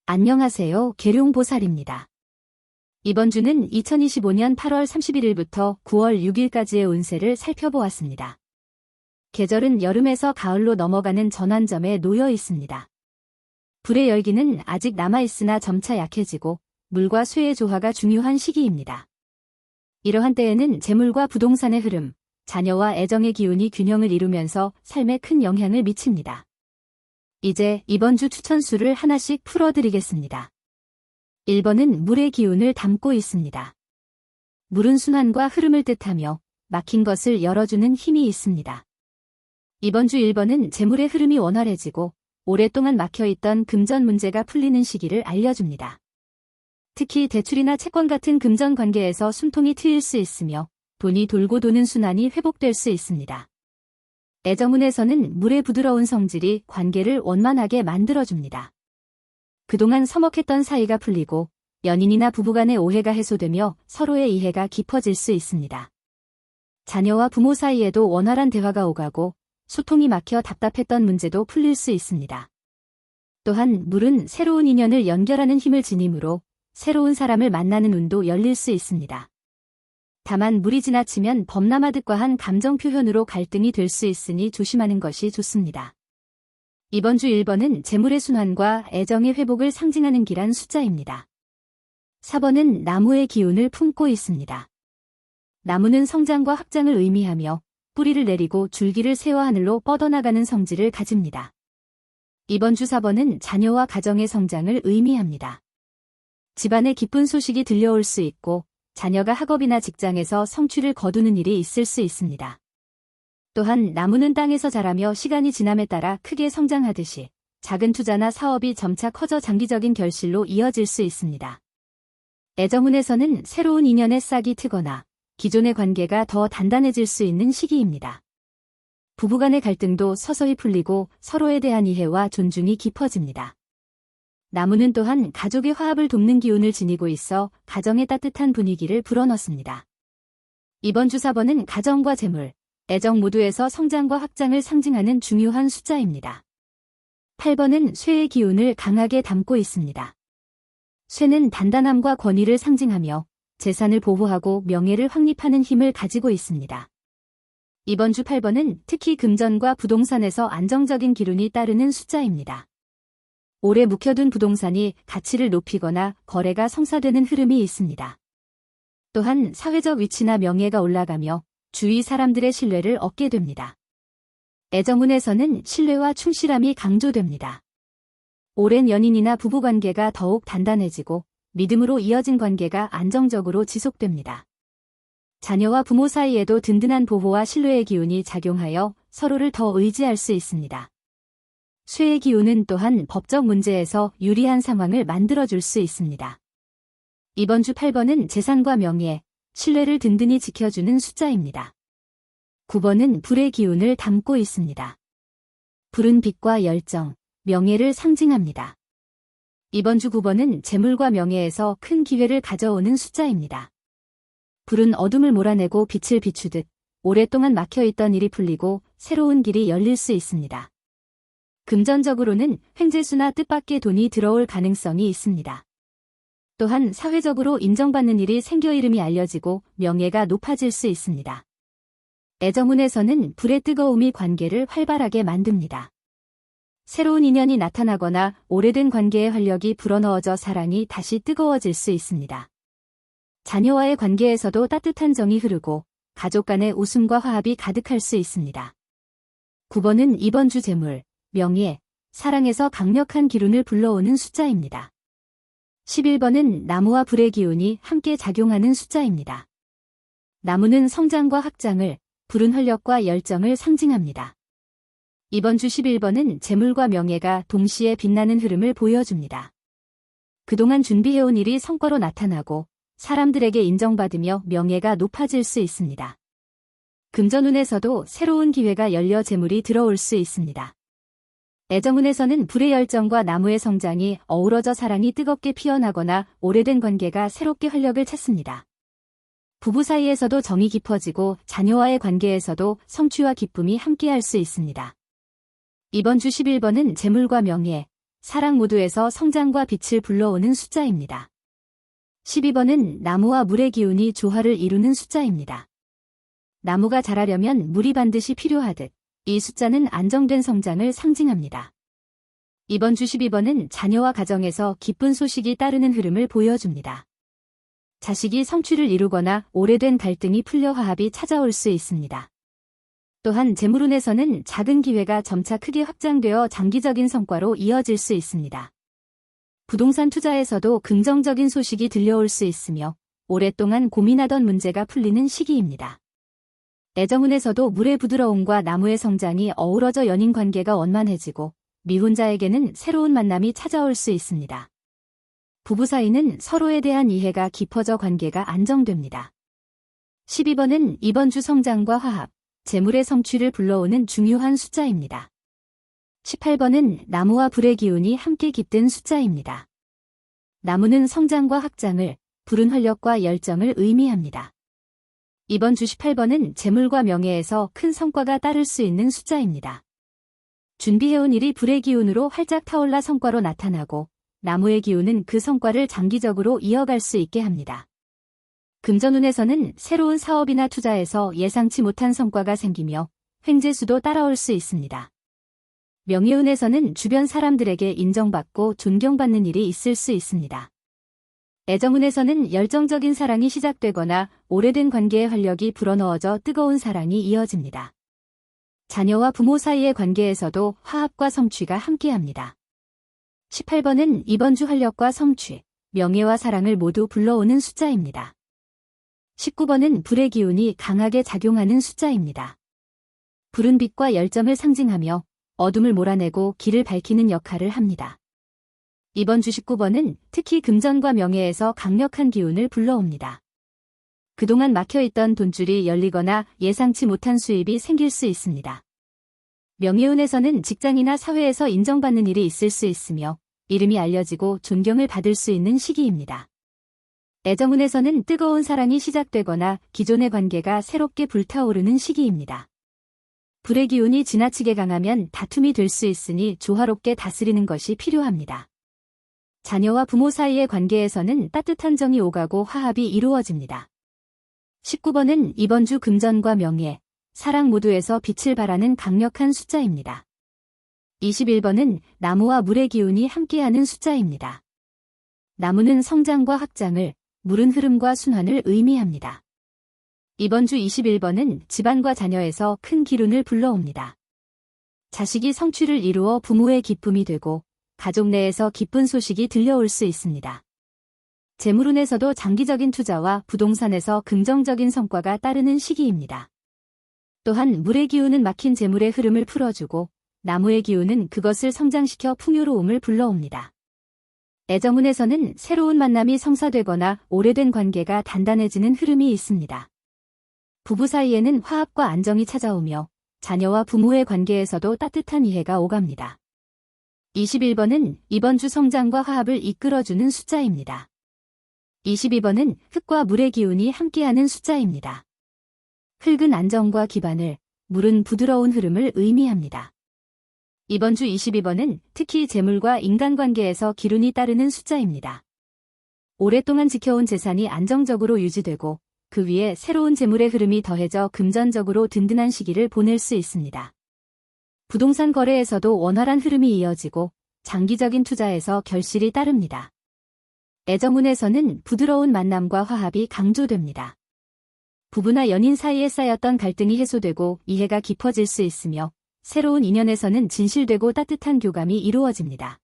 안녕하세요. 계룡보살입니다. 이번 주는 2025년 8월 31일부터 9월 6일까지의 운세를 살펴보았습니다. 계절은 여름에서 가을로 넘어가는 전환점에 놓여 있습니다. 불의 열기는 아직 남아있으나 점차 약해지고 물과 쇠의 조화가 중요한 시기입니다. 이러한 때에는 재물과 부동산의 흐름, 자녀와 애정의 기운이 균형을 이루면서 삶에 큰 영향을 미칩니다. 이제 이번 주 추천수를 하나씩 풀어드리겠습니다. 1번은 물의 기운을 담고 있습니다. 물은 순환과 흐름을 뜻하며 막힌 것을 열어주는 힘이 있습니다. 이번 주 1번은 재물의 흐름이 원활해지고 오랫동안 막혀있던 금전 문제가 풀리는 시기를 알려줍니다. 특히 대출이나 채권 같은 금전 관계에서 숨통이 트일 수 있으며 돈이 돌고 도는 순환이 회복될 수 있습니다. 애정운에서는 물의 부드러운 성질이 관계를 원만하게 만들어줍니다. 그동안 서먹했던 사이가 풀리고 연인이나 부부간의 오해가 해소되며 서로의 이해가 깊어질 수 있습니다. 자녀와 부모 사이에도 원활한 대화가 오가고 소통이 막혀 답답했던 문제도 풀릴 수 있습니다. 또한 물은 새로운 인연을 연결하는 힘을 지니므로 새로운 사람을 만나는 운도 열릴 수 있습니다. 다만 물이 지나치면 범람하듯과한 감정 표현으로 갈등이 될 수 있으니 조심하는 것이 좋습니다. 이번 주 1번은 재물의 순환과 애정의 회복을 상징하는 길한 숫자입니다. 4번은 나무의 기운을 품고 있습니다. 나무는 성장과 확장을 의미하며 뿌리를 내리고 줄기를 세워 하늘로 뻗어나가는 성질을 가집니다. 이번 주 4번은 자녀와 가정의 성장을 의미합니다. 집안에 기쁜 소식이 들려올 수 있고 자녀가 학업이나 직장에서 성취를 거두는 일이 있을 수 있습니다. 또한 나무는 땅에서 자라며 시간이 지남에 따라 크게 성장하듯이 작은 투자나 사업이 점차 커져 장기적인 결실로 이어질 수 있습니다. 애정운에서는 새로운 인연의 싹이 트거나 기존의 관계가 더 단단해질 수 있는 시기입니다. 부부간의 갈등도 서서히 풀리고 서로에 대한 이해와 존중이 깊어집니다. 나무는 또한 가족의 화합을 돕는 기운을 지니고 있어 가정의 따뜻한 분위기를 불어넣습니다. 이번 주 4번은 가정과 재물, 애정 모두에서 성장과 확장을 상징하는 중요한 숫자입니다. 8번은 쇠의 기운을 강하게 담고 있습니다. 쇠는 단단함과 권위를 상징하며 재산을 보호하고 명예를 확립하는 힘을 가지고 있습니다. 이번 주 8번은 특히 금전과 부동산에서 안정적인 기운이 따르는 숫자입니다. 오래 묵혀둔 부동산이 가치를 높이거나 거래가 성사되는 흐름이 있습니다. 또한 사회적 위치나 명예가 올라가며 주위 사람들의 신뢰를 얻게 됩니다. 애정운에서는 신뢰와 충실함이 강조됩니다. 오랜 연인이나 부부관계가 더욱 단단해지고 믿음으로 이어진 관계가 안정적으로 지속됩니다. 자녀와 부모 사이에도 든든한 보호와 신뢰의 기운이 작용하여 서로를 더 의지할 수 있습니다. 쇠의 기운은 또한 법적 문제에서 유리한 상황을 만들어줄 수 있습니다. 이번 주 8번은 재산과 명예, 신뢰를 든든히 지켜주는 숫자입니다. 9번은 불의 기운을 담고 있습니다. 불은 빛과 열정, 명예를 상징합니다. 이번 주 9번은 재물과 명예에서 큰 기회를 가져오는 숫자입니다. 불은 어둠을 몰아내고 빛을 비추듯 오랫동안 막혀있던 일이 풀리고 새로운 길이 열릴 수 있습니다. 금전적으로는 횡재수나 뜻밖의 돈이 들어올 가능성이 있습니다. 또한 사회적으로 인정받는 일이 생겨 이름이 알려지고 명예가 높아질 수 있습니다. 애정운에서는 불의 뜨거움이 관계를 활발하게 만듭니다. 새로운 인연이 나타나거나 오래된 관계의 활력이 불어넣어져 사랑이 다시 뜨거워질 수 있습니다. 자녀와의 관계에서도 따뜻한 정이 흐르고 가족 간의 웃음과 화합이 가득할 수 있습니다. 9번은 이번 주 재물, 명예, 사랑에서 강력한 기운을 불러오는 숫자입니다. 11번은 나무와 불의 기운이 함께 작용하는 숫자입니다. 나무는 성장과 확장을, 불은 활력과 열정을 상징합니다. 이번 주 11번은 재물과 명예가 동시에 빛나는 흐름을 보여줍니다. 그동안 준비해온 일이 성과로 나타나고 사람들에게 인정받으며 명예가 높아질 수 있습니다. 금전운에서도 새로운 기회가 열려 재물이 들어올 수 있습니다. 애정운에서는 불의 열정과 나무의 성장이 어우러져 사랑이 뜨겁게 피어나거나 오래된 관계가 새롭게 활력을 찾습니다. 부부 사이에서도 정이 깊어지고 자녀와의 관계에서도 성취와 기쁨이 함께할 수 있습니다. 이번 주 11번은 재물과 명예, 사랑 모두에서 성장과 빛을 불러오는 숫자입니다. 12번은 나무와 물의 기운이 조화를 이루는 숫자입니다. 나무가 자라려면 물이 반드시 필요하듯 이 숫자는 안정된 성장을 상징합니다. 이번 주 12번은 자녀와 가정에서 기쁜 소식이 따르는 흐름을 보여줍니다. 자식이 성취를 이루거나 오래된 갈등이 풀려 화합이 찾아올 수 있습니다. 또한 재물운에서는 작은 기회가 점차 크게 확장되어 장기적인 성과로 이어질 수 있습니다. 부동산 투자에서도 긍정적인 소식이 들려올 수 있으며 오랫동안 고민하던 문제가 풀리는 시기입니다. 애정운에서도 물의 부드러움과 나무의 성장이 어우러져 연인 관계가 원만해지고 미혼자에게는 새로운 만남이 찾아올 수 있습니다. 부부 사이는 서로에 대한 이해가 깊어져 관계가 안정됩니다. 12번은 이번 주 성장과 화합, 재물의 성취를 불러오는 중요한 숫자입니다. 18번은 나무와 불의 기운이 함께 깃든 숫자입니다. 나무는 성장과 확장을, 불은 활력과 열정을 의미합니다. 이번 주 18번은 재물과 명예에서 큰 성과가 따를 수 있는 숫자입니다. 준비해온 일이 불의 기운으로 활짝 타올라 성과로 나타나고 나무의 기운은 그 성과를 장기적으로 이어갈 수 있게 합니다. 금전운에서는 새로운 사업이나 투자에서 예상치 못한 성과가 생기며 횡재수도 따라올 수 있습니다. 명예운에서는 주변 사람들에게 인정받고 존경받는 일이 있을 수 있습니다. 애정운에서는 열정적인 사랑이 시작되거나 오래된 관계의 활력이 불어넣어져 뜨거운 사랑이 이어집니다. 자녀와 부모 사이의 관계에서도 화합과 성취가 함께합니다. 18번은 이번 주 활력과 성취, 명예와 사랑을 모두 불러오는 숫자입니다. 19번은 불의 기운이 강하게 작용하는 숫자입니다. 불은 빛과 열정을 상징하며 어둠을 몰아내고 길을 밝히는 역할을 합니다. 이번 주 19번은 특히 금전과 명예에서 강력한 기운을 불러옵니다. 그동안 막혀있던 돈줄이 열리거나 예상치 못한 수입이 생길 수 있습니다. 명예운에서는 직장이나 사회에서 인정받는 일이 있을 수 있으며 이름이 알려지고 존경을 받을 수 있는 시기입니다. 애정운에서는 뜨거운 사랑이 시작되거나 기존의 관계가 새롭게 불타오르는 시기입니다. 불의 기운이 지나치게 강하면 다툼이 될 수 있으니 조화롭게 다스리는 것이 필요합니다. 자녀와 부모 사이의 관계에서는 따뜻한 정이 오가고 화합이 이루어집니다. 19번은 이번 주 금전과 명예, 사랑 모두에서 빛을 발하는 강력한 숫자입니다. 21번은 나무와 물의 기운이 함께하는 숫자입니다. 나무는 성장과 확장을, 물은 흐름과 순환을 의미합니다. 이번 주 21번은 집안과 자녀에서 큰 기운을 불러옵니다. 자식이 성취를 이루어 부모의 기쁨이 되고 가족 내에서 기쁜 소식이 들려올 수 있습니다. 재물운에서도 장기적인 투자와 부동산에서 긍정적인 성과가 따르는 시기입니다. 또한 물의 기운은 막힌 재물의 흐름을 풀어주고 나무의 기운은 그것을 성장시켜 풍요로움을 불러옵니다. 애정운에서는 새로운 만남이 성사되거나 오래된 관계가 단단해지는 흐름이 있습니다. 부부 사이에는 화합과 안정이 찾아오며 자녀와 부모의 관계에서도 따뜻한 이해가 오갑니다. 21번은 이번 주 성장과 화합을 이끌어주는 숫자입니다. 22번은 흙과 물의 기운이 함께하는 숫자입니다. 흙은 안정과 기반을, 물은 부드러운 흐름을 의미합니다. 이번 주 22번은 특히 재물과 인간관계에서 기운이 따르는 숫자입니다. 오랫동안 지켜온 재산이 안정적으로 유지되고 그 위에 새로운 재물의 흐름이 더해져 금전적으로 든든한 시기를 보낼 수 있습니다. 부동산 거래에서도 원활한 흐름이 이어지고 장기적인 투자에서 결실이 따릅니다. 애정운에서는 부드러운 만남과 화합이 강조됩니다. 부부나 연인 사이에 쌓였던 갈등이 해소되고 이해가 깊어질 수 있으며 새로운 인연에서는 진실되고 따뜻한 교감이 이루어집니다.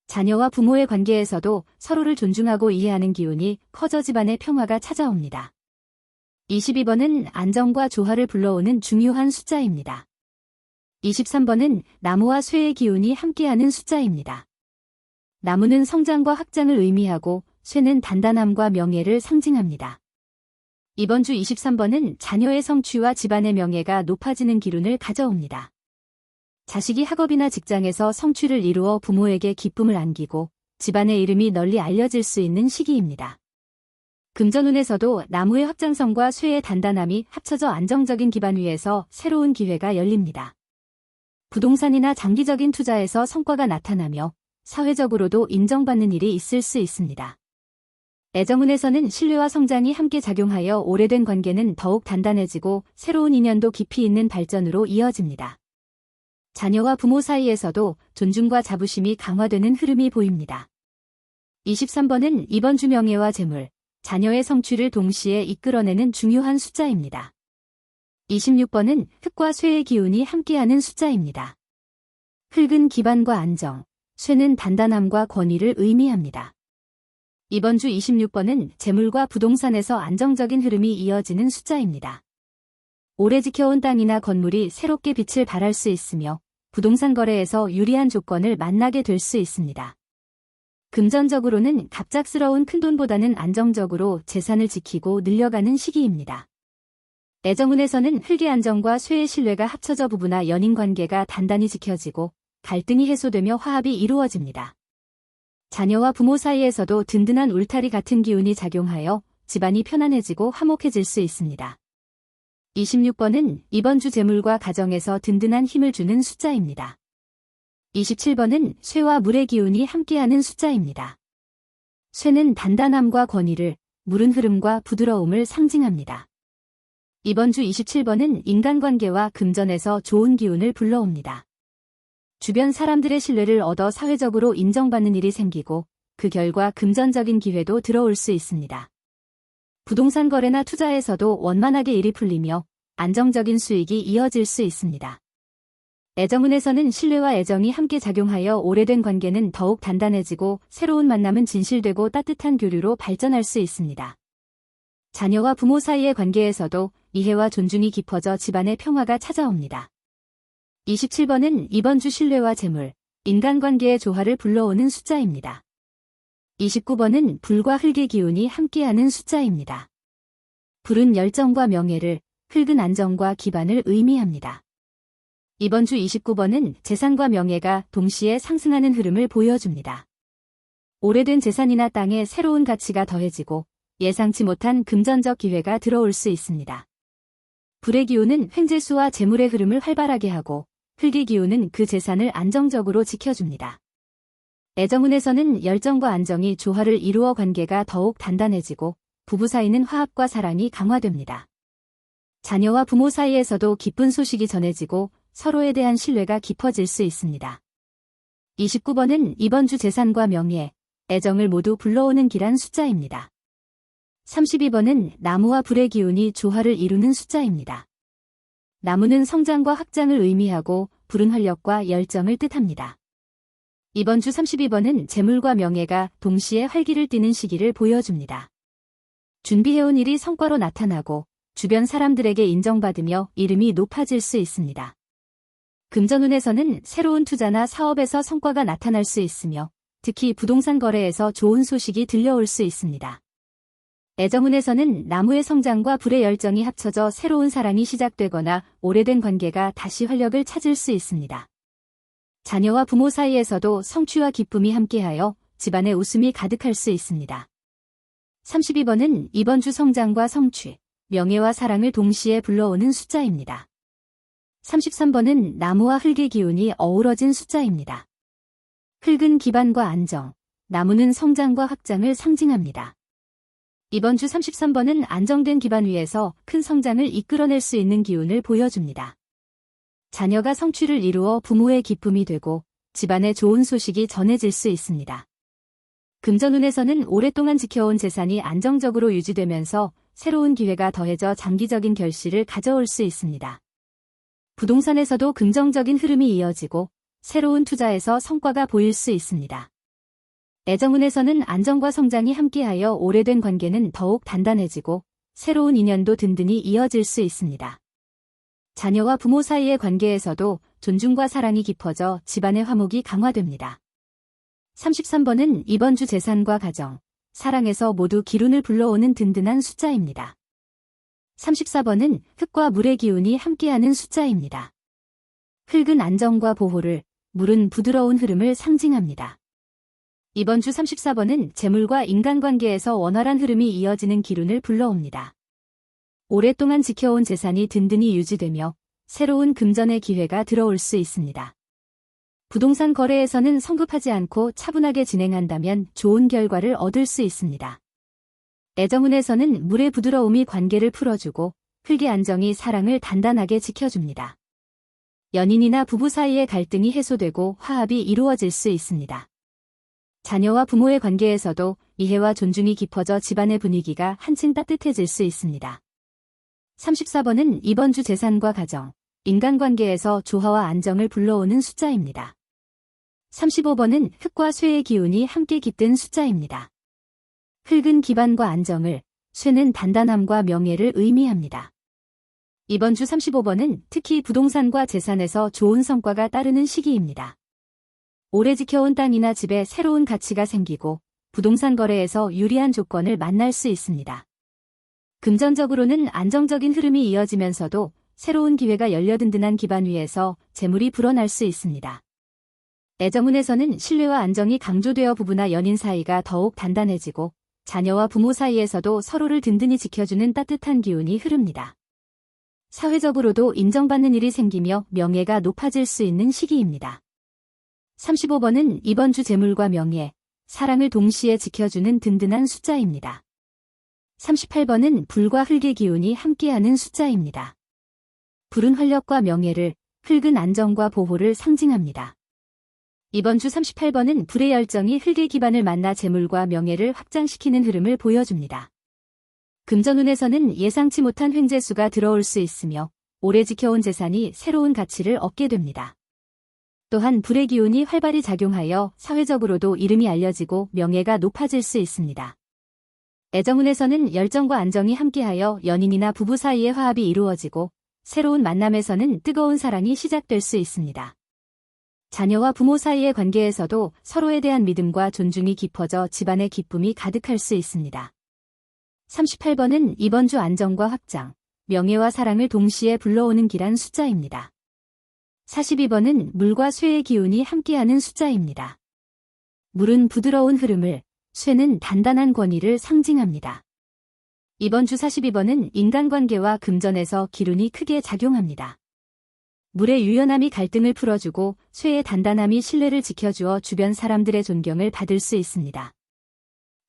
자녀와 부모의 관계에서도 서로를 존중하고 이해하는 기운이 커져 집안의 평화가 찾아옵니다. 22번은 안정과 조화를 불러오는 중요한 숫자입니다. 23번은 나무와 쇠의 기운이 함께하는 숫자입니다. 나무는 성장과 확장을 의미하고 쇠는 단단함과 명예를 상징합니다. 이번 주 23번은 자녀의 성취와 집안의 명예가 높아지는 기운을 가져옵니다. 자식이 학업이나 직장에서 성취를 이루어 부모에게 기쁨을 안기고 집안의 이름이 널리 알려질 수 있는 시기입니다. 금전운에서도 나무의 확장성과 쇠의 단단함이 합쳐져 안정적인 기반 위에서 새로운 기회가 열립니다. 부동산이나 장기적인 투자에서 성과가 나타나며 사회적으로도 인정받는 일이 있을 수 있습니다. 애정운에서는 신뢰와 성장이 함께 작용하여 오래된 관계는 더욱 단단해지고 새로운 인연도 깊이 있는 발전으로 이어집니다. 자녀와 부모 사이에서도 존중과 자부심이 강화되는 흐름이 보입니다. 23번은 이번 주 명예와 재물, 자녀의 성취를 동시에 이끌어내는 중요한 숫자입니다. 26번은 흙과 쇠의 기운이 함께하는 숫자입니다. 흙은 기반과 안정, 쇠는 단단함과 권위를 의미합니다. 이번 주 26번은 재물과 부동산에서 안정적인 흐름이 이어지는 숫자입니다. 오래 지켜온 땅이나 건물이 새롭게 빛을 발할 수 있으며 부동산 거래에서 유리한 조건을 만나게 될 수 있습니다. 금전적으로는 갑작스러운 큰돈보다는 안정적으로 재산을 지키고 늘려가는 시기입니다. 애정운에서는 흙의 안정과 쇠의 신뢰가 합쳐져 부부나 연인 관계가 단단히 지켜지고 갈등이 해소되며 화합이 이루어집니다. 자녀와 부모 사이에서도 든든한 울타리 같은 기운이 작용하여 집안이 편안해지고 화목해질 수 있습니다. 26번은 이번 주 재물과 가정에서 든든한 힘을 주는 숫자입니다. 27번은 쇠와 물의 기운이 함께하는 숫자입니다. 쇠는 단단함과 권위를, 물은 흐름과 부드러움을 상징합니다. 이번 주 27번은 인간관계와 금전에서 좋은 기운을 불러옵니다. 주변 사람들의 신뢰를 얻어 사회적으로 인정받는 일이 생기고 그 결과 금전적인 기회도 들어올 수 있습니다. 부동산 거래나 투자에서도 원만하게 일이 풀리며 안정적인 수익이 이어질 수 있습니다. 애정운에서는 신뢰와 애정이 함께 작용하여 오래된 관계는 더욱 단단해지고 새로운 만남은 진실되고 따뜻한 교류로 발전할 수 있습니다. 자녀와 부모 사이의 관계에서도 이해와 존중이 깊어져 집안의 평화가 찾아옵니다. 27번은 이번 주 신뢰와 재물, 인간관계의 조화를 불러오는 숫자입니다. 29번은 불과 흙의 기운이 함께하는 숫자입니다. 불은 열정과 명예를, 흙은 안정과 기반을 의미합니다. 이번 주 29번은 재산과 명예가 동시에 상승하는 흐름을 보여줍니다. 오래된 재산이나 땅에 새로운 가치가 더해지고 예상치 못한 금전적 기회가 들어올 수 있습니다. 불의 기운은 횡재수와 재물의 흐름을 활발하게 하고 흙의 기운은 그 재산을 안정적으로 지켜줍니다. 애정운에서는 열정과 안정이 조화를 이루어 관계가 더욱 단단해지고 부부 사이는 화합과 사랑이 강화됩니다. 자녀와 부모 사이에서도 기쁜 소식이 전해지고 서로에 대한 신뢰가 깊어질 수 있습니다. 29번은 이번 주 재산과 명예, 애정을 모두 불러오는 길한 숫자입니다. 32번은 나무와 불의 기운이 조화를 이루는 숫자입니다. 나무는 성장과 확장을 의미하고 불은 활력과 열정을 뜻합니다. 이번 주 32번은 재물과 명예가 동시에 활기를 띠는 시기를 보여줍니다. 준비해온 일이 성과로 나타나고 주변 사람들에게 인정받으며 이름이 높아질 수 있습니다. 금전운에서는 새로운 투자나 사업에서 성과가 나타날 수 있으며 특히 부동산 거래에서 좋은 소식이 들려올 수 있습니다. 애정운에서는 나무의 성장과 불의 열정이 합쳐져 새로운 사랑이 시작되거나 오래된 관계가 다시 활력을 찾을 수 있습니다. 자녀와 부모 사이에서도 성취와 기쁨이 함께하여 집안에 웃음이 가득할 수 있습니다. 32번은 이번 주 성장과 성취, 명예와 사랑을 동시에 불러오는 숫자입니다. 33번은 나무와 흙의 기운이 어우러진 숫자입니다. 흙은 기반과 안정, 나무는 성장과 확장을 상징합니다. 이번 주 33번은 안정된 기반 위에서 큰 성장을 이끌어낼 수 있는 기운을 보여줍니다. 자녀가 성취를 이루어 부모의 기쁨이 되고 집안에 좋은 소식이 전해질 수 있습니다. 금전운에서는 오랫동안 지켜온 재산이 안정적으로 유지되면서 새로운 기회가 더해져 장기적인 결실을 가져올 수 있습니다. 부동산에서도 긍정적인 흐름이 이어지고 새로운 투자에서 성과가 보일 수 있습니다. 애정운에서는 안정과 성장이 함께하여 오래된 관계는 더욱 단단해지고 새로운 인연도 든든히 이어질 수 있습니다. 자녀와 부모 사이의 관계에서도 존중과 사랑이 깊어져 집안의 화목이 강화됩니다. 33번은 이번 주 재산과 가정, 사랑에서 모두 기운을 불러오는 든든한 숫자입니다. 34번은 흙과 물의 기운이 함께하는 숫자입니다. 흙은 안정과 보호를, 물은 부드러운 흐름을 상징합니다. 이번 주 34번은 재물과 인간관계에서 원활한 흐름이 이어지는 기운을 불러옵니다. 오랫동안 지켜온 재산이 든든히 유지되며 새로운 금전의 기회가 들어올 수 있습니다. 부동산 거래에서는 성급하지 않고 차분하게 진행한다면 좋은 결과를 얻을 수 있습니다. 애정운에서는 물의 부드러움이 관계를 풀어주고 흙의 안정이 사랑을 단단하게 지켜줍니다. 연인이나 부부 사이의 갈등이 해소되고 화합이 이루어질 수 있습니다. 자녀와 부모의 관계에서도 이해와 존중이 깊어져 집안의 분위기가 한층 따뜻해질 수 있습니다. 34번은 이번 주 재산과 가정, 인간관계에서 조화와 안정을 불러오는 숫자입니다. 35번은 흙과 쇠의 기운이 함께 깃든 숫자입니다. 흙은 기반과 안정을, 쇠는 단단함과 명예를 의미합니다. 이번 주 35번은 특히 부동산과 재산에서 좋은 성과가 따르는 시기입니다. 오래 지켜온 땅이나 집에 새로운 가치가 생기고 부동산 거래에서 유리한 조건을 만날 수 있습니다. 금전적으로는 안정적인 흐름이 이어지면서도 새로운 기회가 열려 든든한 기반 위에서 재물이 불어날 수 있습니다. 애정운에서는 신뢰와 안정이 강조되어 부부나 연인 사이가 더욱 단단해지고 자녀와 부모 사이에서도 서로를 든든히 지켜주는 따뜻한 기운이 흐릅니다. 사회적으로도 인정받는 일이 생기며 명예가 높아질 수 있는 시기입니다. 35번은 이번 주 재물과 명예, 사랑을 동시에 지켜주는 든든한 숫자입니다. 38번은 불과 흙의 기운이 함께하는 숫자입니다. 불은 활력과 명예를, 흙은 안정과 보호를 상징합니다. 이번 주 38번은 불의 열정이 흙의 기반을 만나 재물과 명예를 확장시키는 흐름을 보여줍니다. 금전운에서는 예상치 못한 횡재수가 들어올 수 있으며 오래 지켜온 재산이 새로운 가치를 얻게 됩니다. 또한 불의 기운이 활발히 작용하여 사회적으로도 이름이 알려지고 명예가 높아질 수 있습니다. 애정운에서는 열정과 안정이 함께하여 연인이나 부부 사이의 화합이 이루어지고 새로운 만남에서는 뜨거운 사랑이 시작될 수 있습니다. 자녀와 부모 사이의 관계에서도 서로에 대한 믿음과 존중이 깊어져 집안의 기쁨이 가득할 수 있습니다. 38번은 이번 주 안정과 확장, 명예와 사랑을 동시에 불러오는 길한 숫자입니다. 42번은 물과 쇠의 기운이 함께하는 숫자입니다. 물은 부드러운 흐름을, 쇠는 단단한 권위를 상징합니다. 이번 주 42번은 인간관계와 금전에서 기운이 크게 작용합니다. 물의 유연함이 갈등을 풀어주고 쇠의 단단함이 신뢰를 지켜주어 주변 사람들의 존경을 받을 수 있습니다.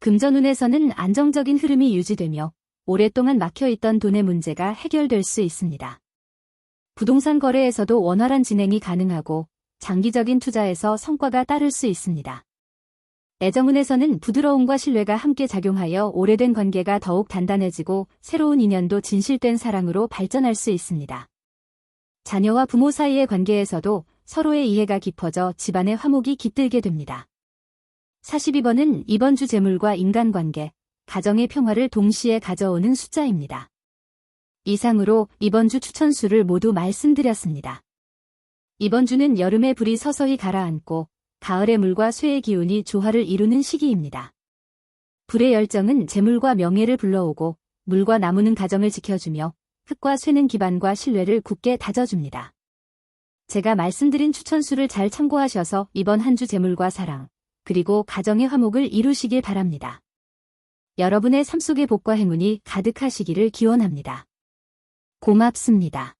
금전운에서는 안정적인 흐름이 유지되며 오랫동안 막혀있던 돈의 문제가 해결될 수 있습니다. 부동산 거래에서도 원활한 진행이 가능하고 장기적인 투자에서 성과가 따를 수 있습니다. 애정운에서는 부드러움과 신뢰가 함께 작용하여 오래된 관계가 더욱 단단해지고 새로운 인연도 진실된 사랑으로 발전할 수 있습니다. 자녀와 부모 사이의 관계에서도 서로의 이해가 깊어져 집안의 화목이 깃들게 됩니다. 42번은 이번 주 재물과 인간관계, 가정의 평화를 동시에 가져오는 숫자입니다. 이상으로 이번 주 추천수를 모두 말씀드렸습니다. 이번 주는 여름의 불이 서서히 가라앉고 가을의 물과 쇠의 기운이 조화를 이루는 시기입니다. 불의 열정은 재물과 명예를 불러오고 물과 나무는 가정을 지켜주며 흙과 쇠는 기반과 신뢰를 굳게 다져줍니다. 제가 말씀드린 추천수를 잘 참고하셔서 이번 한 주 재물과 사랑, 그리고 가정의 화목을 이루시길 바랍니다. 여러분의 삶 속의 복과 행운이 가득하시기를 기원합니다. 고맙습니다.